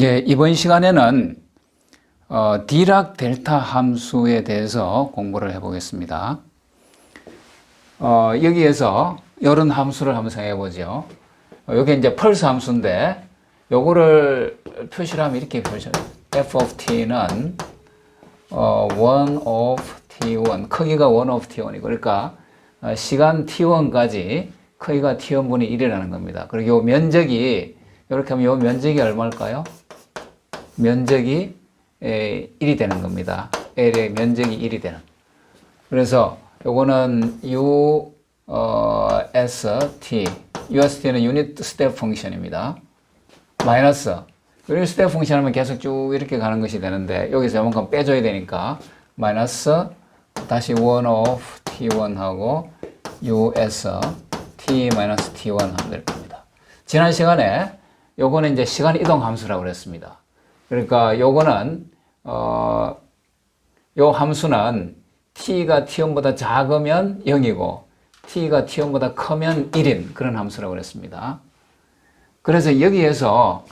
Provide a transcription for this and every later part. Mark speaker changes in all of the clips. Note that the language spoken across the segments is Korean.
Speaker 1: 예, 이번 시간에는 디락 델타 함수에 대해서 공부를 해보겠습니다. 여기에서 이런 함수를 한번 생각해 보죠. 이게 이제 펄스 함수인데 요거를 표시를 하면 이렇게 표시해요. f of t는 1 of t1, 크기가 1 of t1이고, 그러니까 시간 t1까지 크기가 t1분의 1이라는 겁니다. 그리고 요 면적이 이렇게 하면 요 면적이 얼마일까요? 면적이 1이 되는 겁니다. L의 면적이 1이 되는. 그래서 요거는 UST, UST는 유닛 스텝 펑션입니다. 마이너스, 유닛 스텝 펑션 하면 계속 쭉 이렇게 가는 것이 되는데 여기서 요만큼 빼줘야 되니까 마이너스 다시 1 of T1 하고 US T 마이너스 T1 하면 될 겁니다. 지난 시간에 요거는 이제 시간 이동 함수라고 그랬습니다. 그러니까 요거는 요 함수는 t가 t1보다 작으면 0이고 t가 t1보다 크면 1인 그런 함수라고 그랬습니다. 그래서 여기에서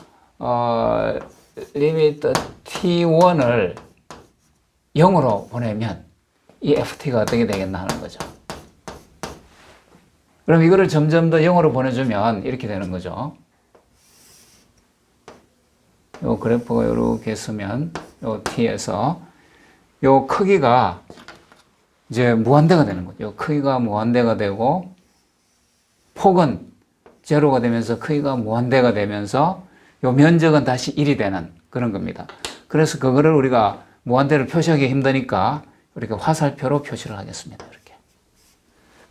Speaker 1: 리미트 t1을 0으로 보내면 이 ft가 어떻게 되겠나 하는 거죠. 그럼 이거를 점점 더 0으로 보내주면 이렇게 되는 거죠. 요 그래프가 이렇게 쓰면 요 t에서 요 크기가 이제 무한대가 되는 거죠. 요 크기가 무한대가 되고 폭은 제로가 되면서 크기가 무한대가 되면서 요 면적은 다시 1이 되는 그런 겁니다. 그래서 그거를 우리가 무한대를 표시하기 힘드니까 이렇게 화살표로 표시를 하겠습니다. 이렇게.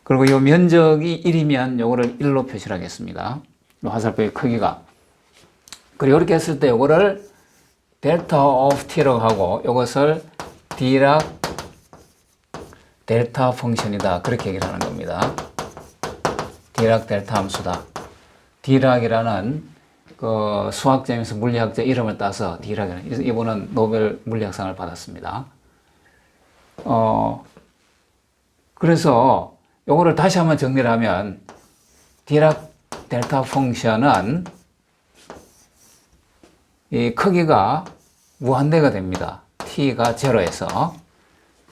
Speaker 1: 그리고 요 면적이 1이면 요거를 1로 표시를 하겠습니다. 요 화살표의 크기가. 그리고 이렇게 했을 때 요거를 델타 오브 t라고 하고 요것을 디락 델타 펑션이다. 그렇게 얘기를 하는 겁니다. 디락 델타 함수다. 디락이라는 그 수학자면서 물리학자 이름을 따서 디락이라는, 이분은 노벨 물리학상을 받았습니다. 그래서 요거를 다시 한번 정리를 하면 디락 델타 펑션은 이 크기가 무한대가 됩니다. t가 제로에서.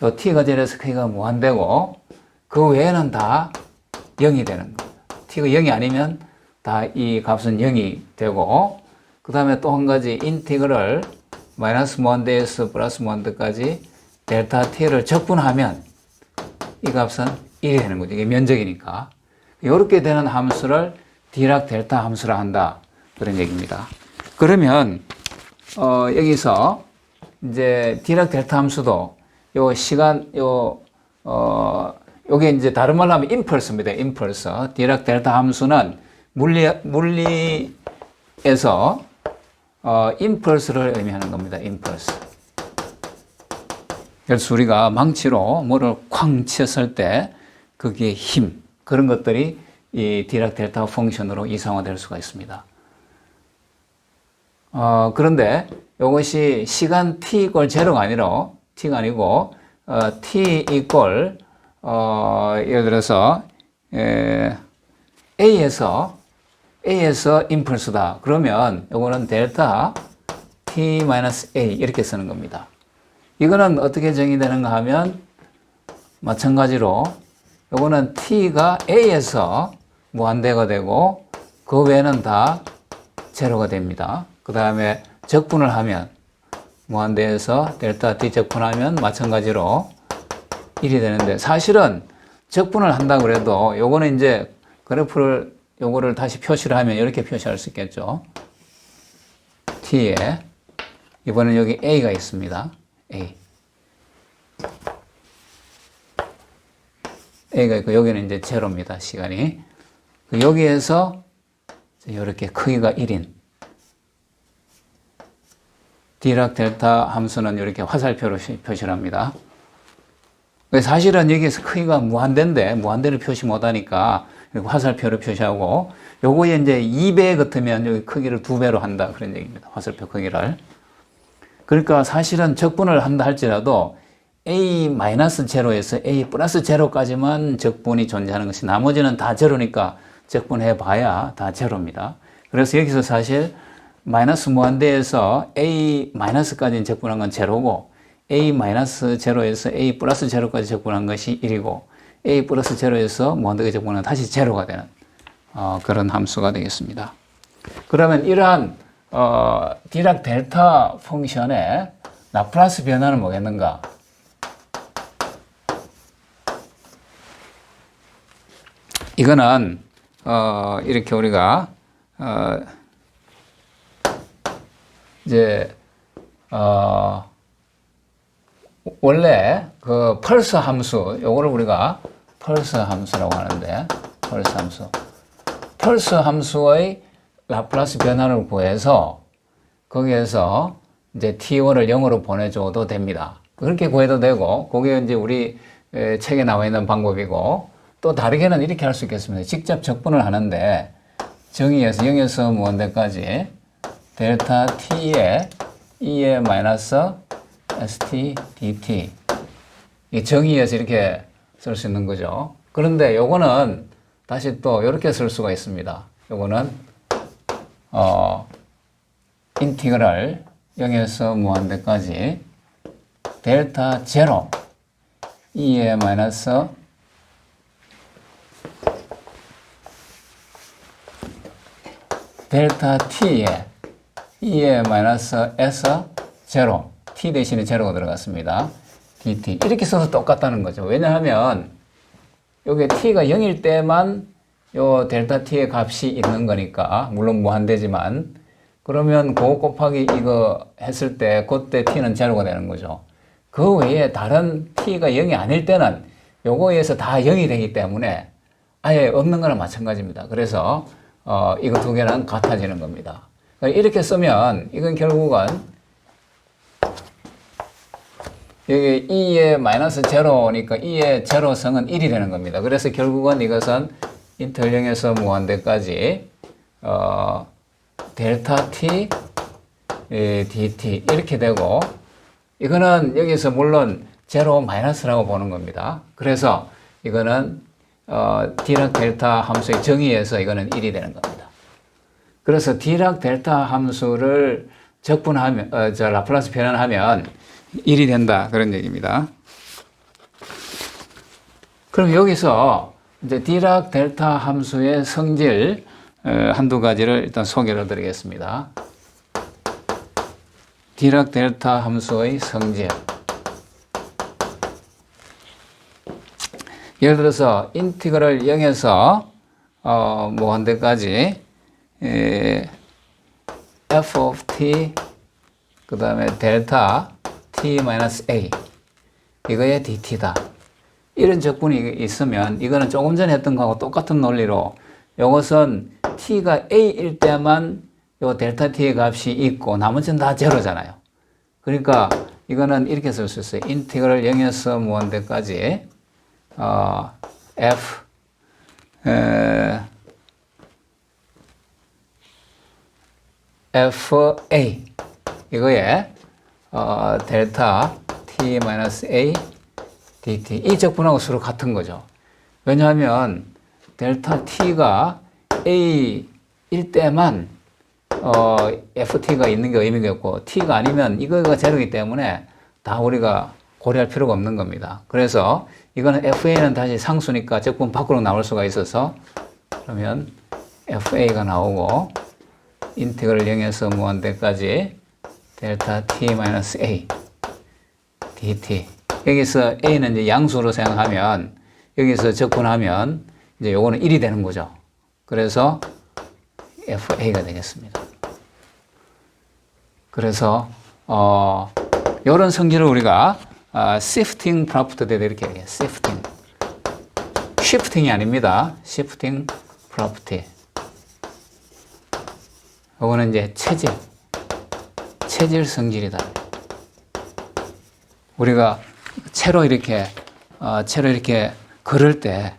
Speaker 1: 요 t가 제로에서 크기가 무한대고 그 외에는 다 0이 되는 겁니다. t가 0이 아니면 다 이 값은 0이 되고, 그 다음에 또 한 가지 인티그럴 마이너스 무한대에서 플러스 무한대까지 델타 t를 적분하면 이 값은 1이 되는 거죠. 이게 면적이니까. 이렇게 되는 함수를 디락 델타 함수라 한다. 그런 얘기입니다. 그러면 여기서 이제 디락 델타 함수도 요 시간 요게 이제 다른 말로 하면 임펄스입니다. 임펄스. 디락 델타 함수는 물리에서 임펄스를 의미하는 겁니다. 임펄스. 그래서 우리가 망치로 뭐를 쾅 쳤을 때 그게 힘, 그런 것들이 이 디락 델타 펑션으로 이상화될 수가 있습니다. 그런데 이것이 시간 t 이퀄 제로가 아니라 t가 아니고 t 이퀄 예를 들어서 A에서 임펄스다. 그러면 이거는 델타 t-a 이렇게 쓰는 겁니다. 이거는 어떻게 정의되는가 하면 마찬가지로 이거는 t가 A에서 무한대가 되고 그 외에는 다 제로가 됩니다. 그 다음에 적분을 하면 무한대에서 델타 t 적분하면 마찬가지로 1이 되는데, 사실은 적분을 한다고 그래도 요거는 이제 그래프를 요거를 다시 표시를 하면 이렇게 표시할 수 있겠죠. t에 이번엔 여기 a가 있습니다. a가 있고 여기는 이제 제로입니다. 시간이. 여기에서 이렇게 크기가 1인 디락 델타 함수는 이렇게 화살표로 표시를 합니다. 사실은 여기에서 크기가 무한대인데 무한대를 표시 못하니까 화살표로 표시하고, 요거에 이제 2배 같으면 여기 크기를 2배로 한다. 그런 얘기입니다. 화살표 크기를. 그러니까 사실은 적분을 한다 할지라도 A-제로에서 A+제로까지만 적분이 존재하는 것이, 나머지는 다 제로니까 적분해 봐야 다 제로입니다. 그래서 여기서 사실 마이너스 무한대에서 A 마이너스까지 적분한 건 제로고 A 마이너스 제로에서 A 플러스 제로까지 적분한 것이 1이고 A 플러스 제로에서 무한대까지 적분한 다시 제로가 되는 그런 함수가 되겠습니다. 그러면 이러한 디락 델타 펑션의 라플라스 변화는 뭐겠는가? 이거는 이렇게 우리가 이제 원래 그 펄스 함수 요거를 우리가 펄스 함수라고 하는데 펄스 함수의 라플라스 변화를 구해서 거기에서 이제 t1을 0으로 보내줘도 됩니다. 그렇게 구해도 되고 그게 이제 우리 책에 나와 있는 방법이고 또 다르게는 이렇게 할 수 있겠습니다. 직접 적분을 하는데 정의에서 0에서 무한대까지 델타 t의 2의 마이너스 st dt 이 정의에서 이렇게 쓸 수 있는 거죠. 그런데 요거는 다시 또 이렇게 쓸 수가 있습니다. 요거는 인티그랄 0에서 무한대까지 델타 제로 2의 마이너스 델타 t의 2의 마이너스 s 제로 t 대신에 제로가 들어갔습니다. dt 이렇게 써서 똑같다는 거죠. 왜냐하면 여기 t가 0일 때만 요 델타 t의 값이 있는 거니까 물론 무한대지만 그러면 그거 곱하기 이거 했을 때 그때 t는 제로가 되는 거죠. 그 외에 다른 t가 0이 아닐 때는 요거에서 다 0이 되기 때문에 아예 없는 거나 마찬가지입니다. 그래서 이거 두 개는 같아지는 겁니다. 이렇게 쓰면 이건 결국은 여기 2의 마이너스 제로니까 2의 제로성은 1이 되는 겁니다. 그래서 결국은 이것은 인텔 0에서 무한대까지 델타 t dt 이렇게 되고 이거는 여기서 물론 제로 마이너스라고 보는 겁니다. 그래서 이거는 디락 델타 함수의 정의에서 이거는 1이 되는 겁니다. 그래서 디락 델타 함수를 적분하면 라플라스 변환하면 1이 된다 그런 얘기입니다. 그럼 여기서 이제 디락 델타 함수의 성질 한두 가지를 일단 소개를 드리겠습니다. 디락 델타 함수의 성질. 예를 들어서 인티그럴 0에서 무한대까지 f of t 그 다음에 델타 t-a 이거의 dt다. 이런 적분이 있으면 이거는 조금 전에 했던 거하고 똑같은 논리로 이것은 t가 a일 때만 요 델타 t의 값이 있고 나머지는 다 제로잖아요. 그러니까 이거는 이렇게 쓸 수 있어요. 인티그럴 0에서 무한대까지 f fa 이거에 델타 t-a dt 이 적분하고 서로 같은 거죠. 왜냐하면 델타 t가 a일 때만 ft가 있는 게 의미가 없고 t가 아니면 이거가 제로이기 때문에 다 우리가 고려할 필요가 없는 겁니다. 그래서 이거는 fa는 다시 상수니까 적분 밖으로 나올 수가 있어서 그러면 fa가 나오고 인테그럴 0에서 무한대까지 델타 t-a dt 여기서 a는 이제 양수로 생각하면 여기서 적분하면 이제 요거는 1이 되는 거죠. 그래서 fa가 되겠습니다. 그래서 이런 성질을 우리가 shifting property 이렇게 얘기해요. shifting이 아닙니다. shifting property. 요거는 이제 체질 성질이다. 우리가 채로 이렇게 걸을 때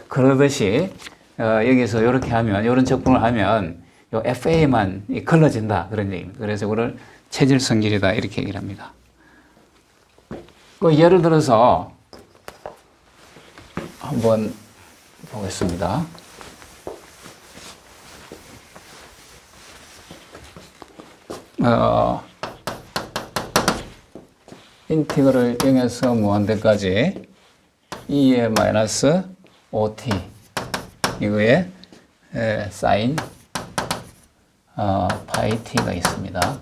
Speaker 1: 그러듯이 여기서 이렇게 하면 이런 적분을 하면 요 FA만 걸러진다 그런 얘기입니다. 그래서 이거를 체질 성질이다 이렇게 얘기를 합니다. 그 예를 들어서 한번 보겠습니다. 인티그럴 0에서 무한대까지 2의 마이너스 5t 이거에 사인 파이 t가 있습니다.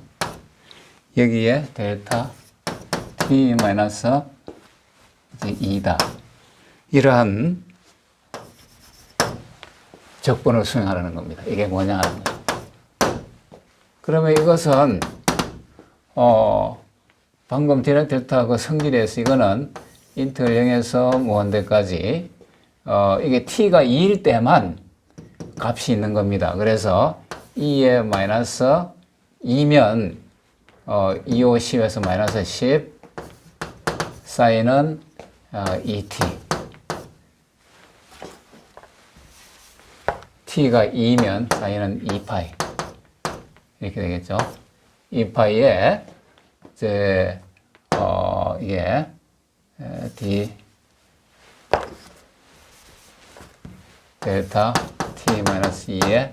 Speaker 1: 여기에 델타 t 마이너스 2다. 이러한 적분을 수행하라는 겁니다. 이게 뭐냐 하는 거예요. 그러면 이것은 방금 디렉 델타 그 성질에서 이거는 인트를 0에서 무한대까지 이게 t가 2일 때만 값이 있는 겁니다. 그래서 2의 마이너스 2면 2, 5, 10에서 마이너스 10 사인은 2t t가 2면 사인은 2파이 이렇게 되겠죠. 2파이에 이제 이게 d 델타 t 마이너스 2의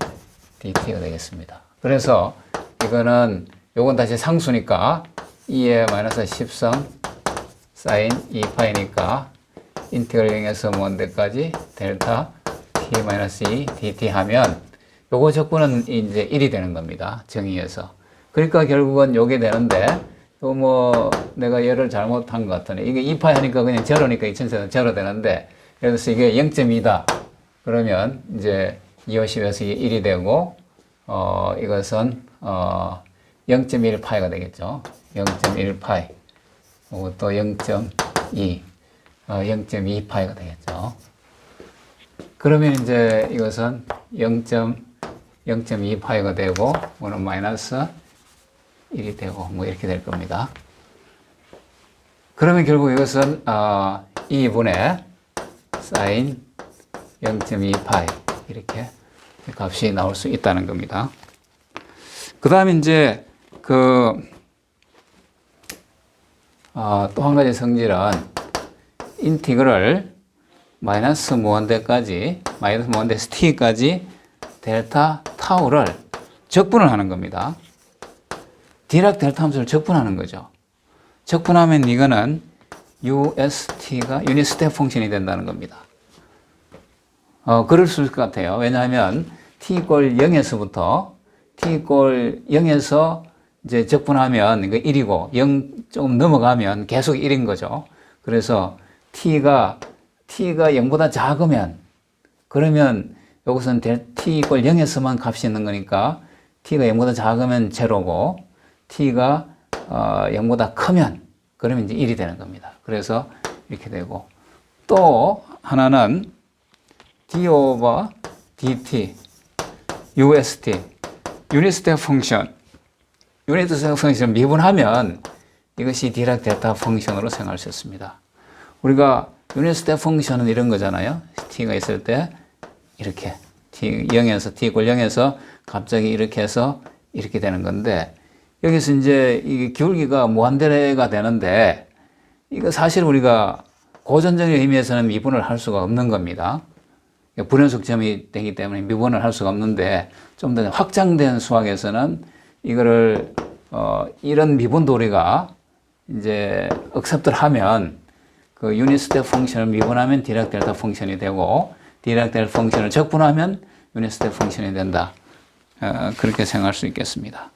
Speaker 1: dt가 되겠습니다. 그래서 이거는 요건 다시 상수니까 2의 마이너스 10성 사인 2파이니까 인티그럴 0에서 무한대까지 델타 t 마이너스 2 dt 하면 요거 적분은 이제 1이 되는 겁니다. 정의에서. 그러니까 결국은 요게 되는데 또 뭐 내가 얘를 잘못한 것 같으네. 이게 2파이 하니까 그냥 제로니까 2000세는 제로 되는데 그래서 이게 0.2다. 그러면 이제 2, 50에서 이게 1이 되고 이것은 0.1파이가 되겠죠. 0.1파이. 또 0.2 0.2파이가 되겠죠. 그러면 이제 이것은 0.2파이가 되고 오늘 마이너스 1이 되고 뭐 이렇게 될 겁니다. 그러면 결국 이것은 2분의 사인 0.2파이 이렇게 값이 나올 수 있다는 겁니다. 그 다음에 이제 또 한 가지 성질은 인티그럴 마이너스 무한대까지 마이너스 무한대에서 t까지 델타 타우를 적분을 하는 겁니다. 디락 델타 함수를 적분하는 거죠. 적분하면 이거는 UST가 유닛 스텝 펑션이 된다는 겁니다. 그럴 수 있을 것 같아요. 왜냐하면 t 꼴 0에서부터 t 꼴 0에서 이제 적분하면 이거 1이고 0 조금 넘어가면 계속 1인 거죠. 그래서 t가 0보다 작으면 그러면 여기서는 t 꼴 0에서만 값이 있는 거니까 t가 0보다 작으면 제로고 t가 0보다 크면 그러면 이제 1이 되는 겁니다. 그래서 이렇게 되고 또 하나는 d 오버 dt UST 유닛 스텝 펑션 유닛 스텝 펑션 미분하면 이것이 디락 델타 펑션으로 생각할 수 있습니다. 우리가 유닛 스텝 펑션은 이런 거잖아요. t가 있을 때 이렇게 t 0에서 t 꼴 0에서 갑자기 이렇게 해서 이렇게 되는 건데 여기서 이제 이 기울기가 무한대가 되는데 이거 사실 우리가 고전적인 의미에서는 미분을 할 수가 없는 겁니다. 불연속점이 되기 때문에 미분을 할 수가 없는데 좀 더 확장된 수학에서는 이거를 이런 미분도 우리가 이제 억셉트를 하면 그 유닛 스텝 펑션을 미분하면 디락 델타 펑션이 되고 디락 델타 펑션을 적분하면 유닛 스텝 펑션이 된다. 그렇게 생각할 수 있겠습니다.